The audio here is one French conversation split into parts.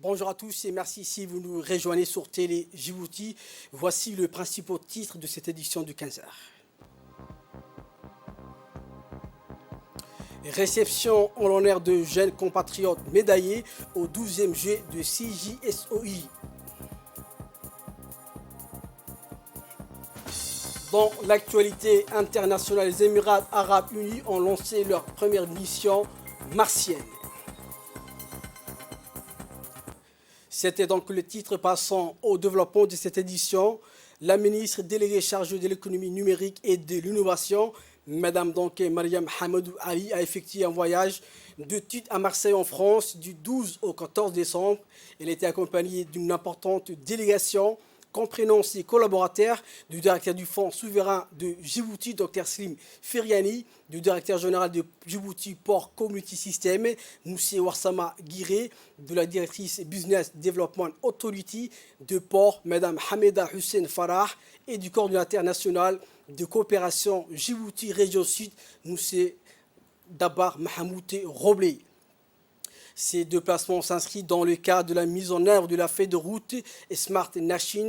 Bonjour à tous et merci si vous nous rejoignez sur Télé Djibouti. Voici le principal titre de cette édition du 15h. Réception en l'honneur de jeunes compatriotes médaillés au 12e jeu de CJSOI. Dans l'actualité internationale, les Émirats arabes unis ont lancé leur première mission martienne. C'était donc le titre. Passant au développement de cette édition. La ministre déléguée chargée de l'économie numérique et de l'innovation, Madame Mariam Hamadou Ali, a effectué un voyage d'études à Marseille en France du 12 au 14 décembre. Elle était accompagnée d'une importante délégation comprenant ses collaborateurs, du directeur du Fonds souverain de Djibouti, Dr Slim Feriani, du directeur général de Djibouti Port Community System, Moussé Warsama Guiré, de la directrice Business Development Authority de Port, Mme Hameda Hussein Farah, et du coordinateur national de coopération Djibouti Région Sud, Moussé Dabar Mahamouté Roblé. Ces déplacements s'inscrivent dans le cadre de la mise en œuvre de la feuille de route Smart Nation.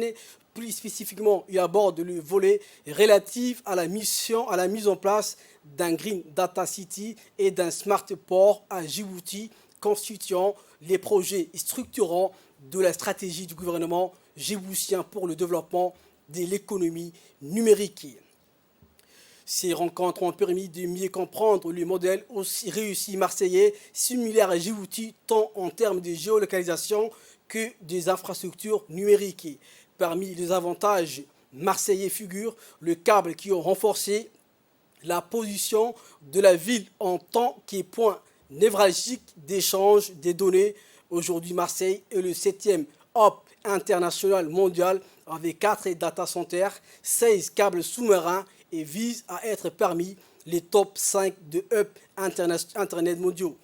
Plus spécifiquement, il aborde le volet relatif à la mise en place d'un Green Data City et d'un Smart Port à Djibouti, constituant les projets structurants de la stratégie du gouvernement djiboutien pour le développement de l'économie numérique. Ces rencontres ont permis de mieux comprendre le modèle aussi réussi marseillais, similaire à Djibouti, tant en termes de géolocalisation que des infrastructures numériques. Parmi les avantages marseillais figure le câble qui a renforcé la position de la ville en tant que point névralgique d'échange des données. Aujourd'hui, Marseille est le 7e hub international mondial avec 4 data centers, 16 câbles sous-marins et vise à être parmi les top 5 de hubs Internet mondiaux.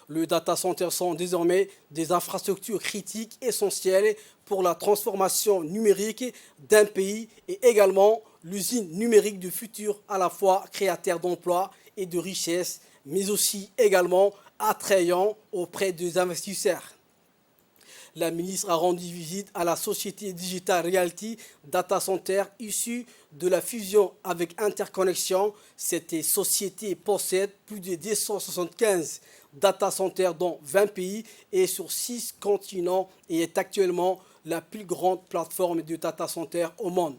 Les data centers sont désormais des infrastructures critiques essentielles pour la transformation numérique d'un pays et également l'usine numérique du futur, à la fois créateur d'emplois et de richesses, mais aussi également attrayant auprès des investisseurs. La ministre a rendu visite à la société Digital Realty Data Center issue de la fusion avec Interconnexion. Cette société possède plus de 275 data centers dans 20 pays et sur 6 continents et est actuellement la plus grande plateforme de data centers au monde.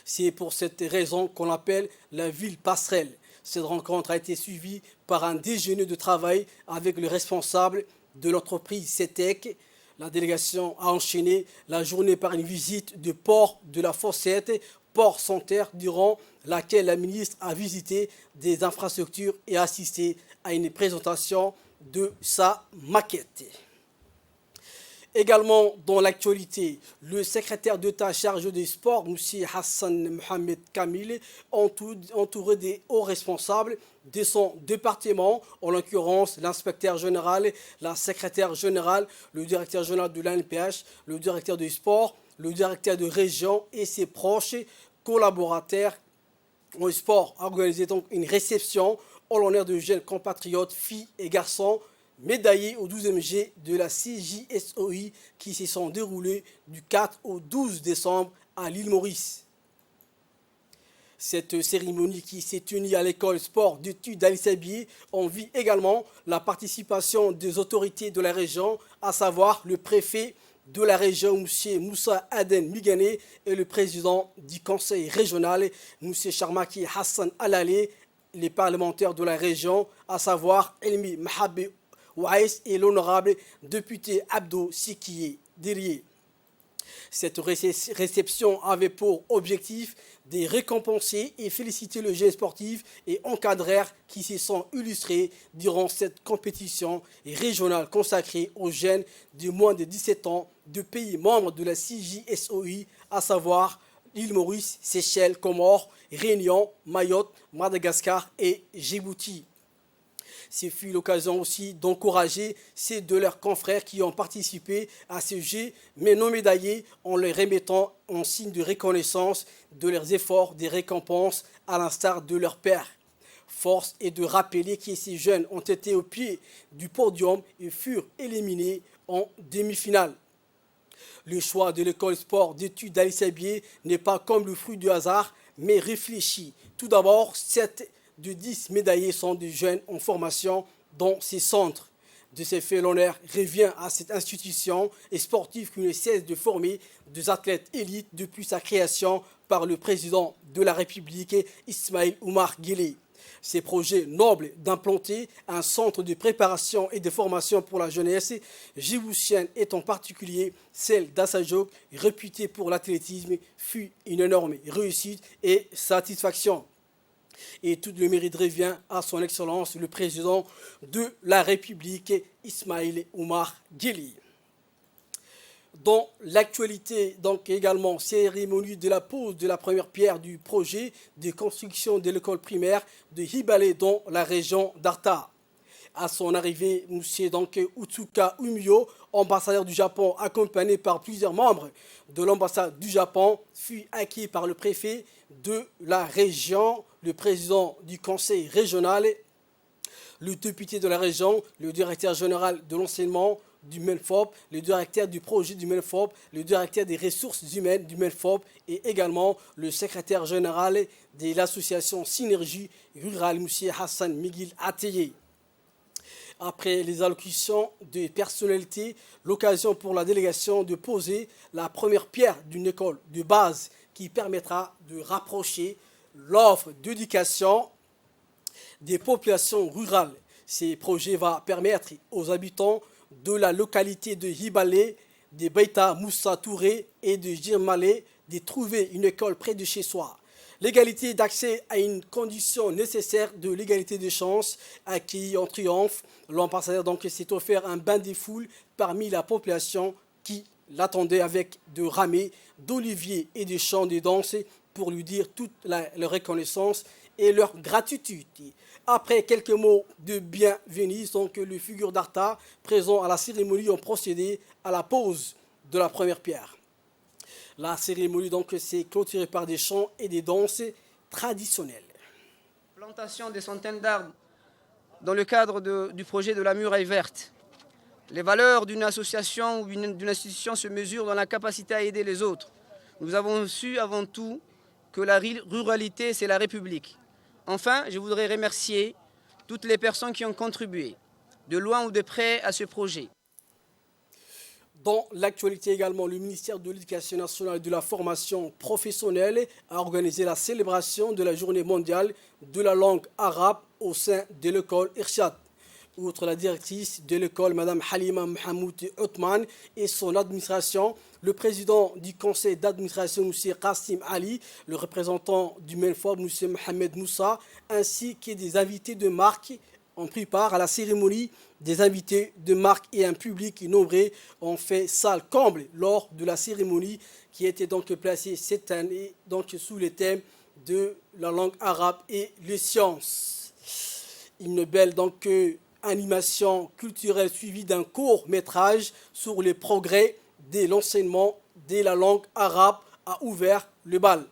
C'est pour cette raison qu'on l'appelle la ville passerelle. Cette rencontre a été suivie par un déjeuner de travail avec le responsable de l'entreprise CETEC. La délégation a enchaîné la journée par une visite du port de la Fossette, port Center, durant laquelle la ministre a visité des infrastructures et assisté à une présentation de sa maquette. Également dans l'actualité, le secrétaire d'État chargé des sports, M. Hassan Mohamed Kamil, entouré des hauts responsables de son département, en l'occurrence l'inspecteur général, la secrétaire générale, le directeur général de l'ANPH, le directeur des sports, le directeur de région et ses proches collaborateurs au sport, a organisé donc une réception en l'honneur de jeunes compatriotes, filles et garçons, médaillés au 12e G de la CJSOI qui se sont déroulés du 4 au 12 décembre à l'île Maurice. Cette cérémonie qui s'est tenue à l'école sport d'études d'Ali-Sabié en vit également la participation des autorités de la région, à savoir le préfet de la région, M. Moussa Aden Migane, et le président du conseil régional, M. Charmaki Hassan Alalé, les parlementaires de la région, à savoir Elmi Mahabé Ouaïs et l'honorable député Abdo Sikiye Dirié. Cette réception avait pour objectif de récompenser et féliciter les jeunes sportifs et encadreurs qui se sont illustrés durant cette compétition régionale consacrée aux jeunes de moins de 17 ans de pays membres de la CJSOI, à savoir l'île Maurice, Seychelles, Comores, Réunion, Mayotte, Madagascar et Djibouti. Ce fut l'occasion aussi d'encourager ces de leurs confrères qui ont participé à ce jeu, mais non médaillés, en les remettant en signe de reconnaissance de leurs efforts, des récompenses, à l'instar de leurs pairs. Force est de rappeler que ces jeunes ont été au pied du podium et furent éliminés en demi-finale. Le choix de l'école sport d'études d'Ali Sabié n'est pas comme le fruit du hasard, mais réfléchi. Tout d'abord, 7 de 10 médaillés sont des jeunes en formation dans ces centres. De ces faits, l'honneur revient à cette institution et sportive qui ne cesse de former des athlètes élites depuis sa création par le président de la République, Ismaïl Oumar Guelleh. Ces projets nobles d'implanter un centre de préparation et de formation pour la jeunesse djiboutienne est en particulier celle d'Assajok, réputée pour l'athlétisme, fut une énorme réussite et satisfaction. Et tout le mérite revient à son Excellence, le président de la République, Ismaïl Oumar Guelleh. Dans l'actualité, donc également, cérémonie de la pose de la première pierre du projet de construction de l'école primaire de Hibalé dans la région d'Arta. À son arrivée, M. Utsuka Umio, ambassadeur du Japon, accompagné par plusieurs membres de l'ambassade du Japon, fut accueilli par le préfet de la région, le président du conseil régional, le député de la région, le directeur général de l'enseignement du MENFOP, le directeur du projet du MENFOP, le directeur des ressources humaines du MENFOP et également le secrétaire général de l'association Synergie Rurale, M. Hassan Miguel Ateye. Après les allocutions des personnalités, l'occasion pour la délégation de poser la première pierre d'une école de base qui permettra de rapprocher l'offre d'éducation des populations rurales. Ces projets vont permettre aux habitants de la localité de Hibalé, de Beita Moussa Touré et de Jirmalé de trouver une école près de chez soi. L'égalité d'accès à une condition nécessaire de l'égalité des chances acquis en triomphe. L'ambassadeur s'est offert un bain des foules parmi la population qui l'attendait avec de ramées, d'oliviers et de chants de danse pour lui dire toute leur reconnaissance et leur gratitude. Après quelques mots de bienvenue, les figures d'Arta présents à la cérémonie ont procédé à la pose de la première pierre. La cérémonie s'est clôturée par des chants et des danses traditionnelles. Plantation des centaines d'arbres dans le cadre du projet de la muraille verte. Les valeurs d'une association ou d'une institution se mesurent dans la capacité à aider les autres. Nous avons su avant tout que la ruralité, c'est la République. Enfin, je voudrais remercier toutes les personnes qui ont contribué, de loin ou de près, à ce projet. Dans l'actualité également, le ministère de l'Éducation nationale et de la formation professionnelle a organisé la célébration de la journée mondiale de la langue arabe au sein de l'école Irshad. Outre la directrice de l'école, Mme Halima Mohamed Othman, et son administration, le président du conseil d'administration, M. Qassim Ali, le représentant du MENFOP, M. Mohamed Moussa, ainsi que des invités de marque ont pris part à la cérémonie. Des invités de marque et un public nombreux ont fait salle comble lors de la cérémonie qui était placée cette année sous le thème de la langue arabe et les sciences. Une belle animation culturelle suivie d'un court métrage sur les progrès de l'enseignement de la langue arabe a ouvert le bal.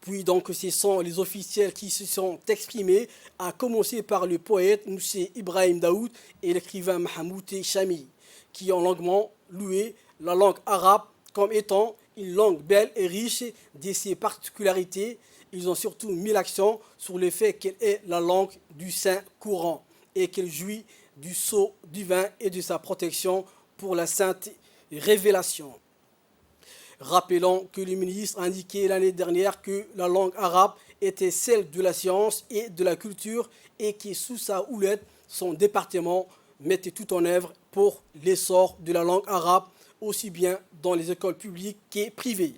Puis ce sont les officiels qui se sont exprimés, à commencer par le poète M. Ibrahim Daoud et l'écrivain Mahmoud Chami, qui ont longuement loué la langue arabe comme étant une langue belle et riche de ses particularités. Ils ont surtout mis l'accent sur le fait qu'elle est la langue du Saint-Coran et qu'elle jouit du sceau divin et de sa protection pour la sainte révélation. Rappelons que le ministre a indiqué l'année dernière que la langue arabe était celle de la science et de la culture et que sous sa houlette, son département mettait tout en œuvre pour l'essor de la langue arabe, aussi bien dans les écoles publiques que privées.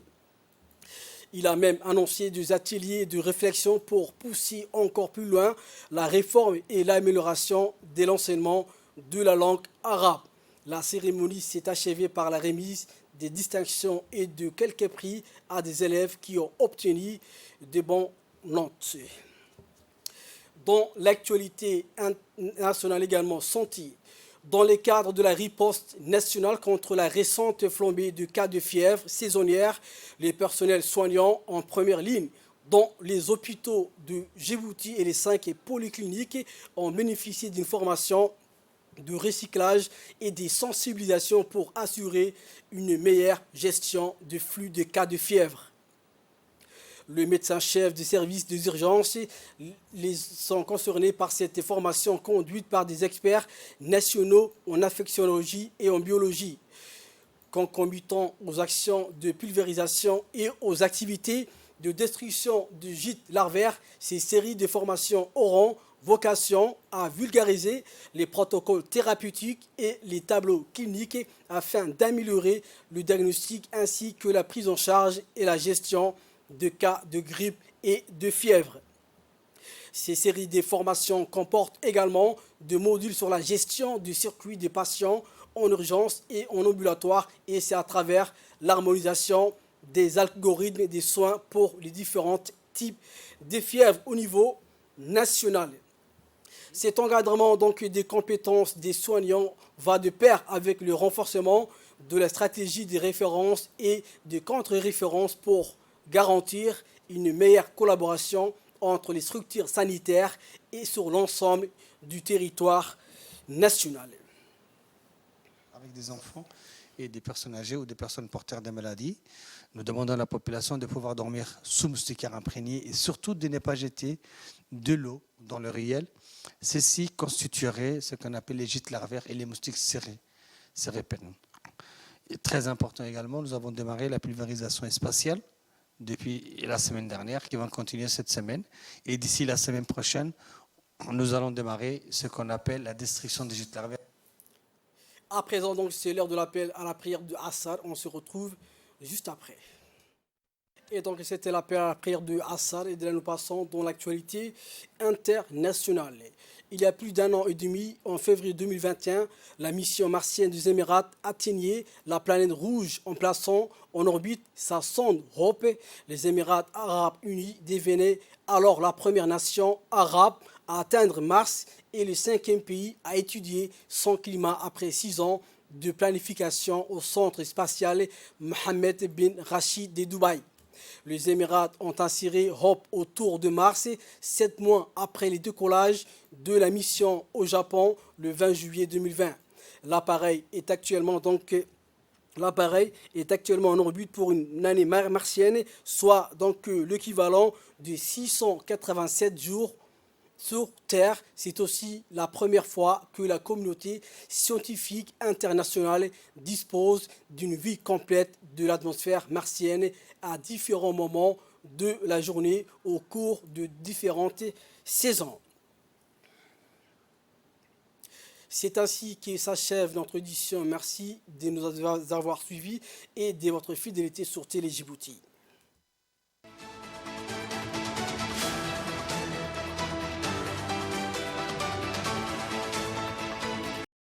Il a même annoncé des ateliers de réflexion pour pousser encore plus loin la réforme et l'amélioration de l'enseignement de la langue arabe. La cérémonie s'est achevée par la remise des distinctions et de quelques prix à des élèves qui ont obtenu de bonnes notes. Dans l'actualité nationale également, santé. Dans le cadre de la riposte nationale contre la récente flambée de cas de fièvre saisonnière, les personnels soignants en première ligne dont les hôpitaux de Djibouti et les 5 polycliniques ont bénéficié d'une formation de recyclage et des sensibilisations pour assurer une meilleure gestion des flux de cas de fièvre. Le médecin-chef du service des urgences sont concernés par cette formation conduite par des experts nationaux en infectiologie et en biologie. Concomitant aux actions de pulvérisation et aux activités de destruction de gîtes larvaires, ces séries de formations auront vocation à vulgariser les protocoles thérapeutiques et les tableaux cliniques afin d'améliorer le diagnostic ainsi que la prise en charge et la gestion de cas de grippe et de fièvre. Ces séries de formations comportent également des modules sur la gestion du circuit des patients en urgence et en ambulatoire, et c'est à travers l'harmonisation des algorithmes des soins pour les différents types de fièvre au niveau national. Cet encadrement donc des compétences des soignants va de pair avec le renforcement de la stratégie de référence et de contre-référence pour garantir une meilleure collaboration entre les structures sanitaires et sur l'ensemble du territoire national. Avec des enfants et des personnes âgées ou des personnes porteurs de maladies, nous demandons à la population de pouvoir dormir sous moustiquaires imprégnés et surtout de ne pas jeter de l'eau dans le riel. Ceci constituerait ce qu'on appelle les gîtes larvaires et les moustiques séripènes. Et très important également, nous avons démarré la pulvérisation spatiale depuis la semaine dernière, qui va continuer cette semaine. Et d'ici la semaine prochaine, nous allons démarrer ce qu'on appelle la destruction des gîtes larvaires. À présent, donc, c'est l'heure de l'appel à la prière de Assar. On se retrouve juste après. Et donc, c'était l'appel à la prière de Assar. Et de là, nous passons dans l'actualité internationale. Il y a plus d'un an et demi, en février 2021, la mission martienne des Émirats atteignait la planète rouge en plaçant en orbite sa sonde Hope. Les Émirats arabes unis devenaient alors la première nation arabe à atteindre Mars et le 5e pays à étudier son climat après 6 ans de planification au centre spatial Mohammed bin Rachid de Dubaï. Les Émirats ont inséré Hope autour de Mars 7 mois après le décollage de la mission au Japon le 20 juillet 2020. L'appareil est actuellement en orbite pour une année martienne, soit donc l'équivalent de 687 jours sur Terre. C'est aussi la première fois que la communauté scientifique internationale dispose d'une vue complète de l'atmosphère martienne à différents moments de la journée au cours de différentes saisons. C'est ainsi que s'achève notre édition. Merci de nous avoir suivis et de votre fidélité sur Télé Djibouti.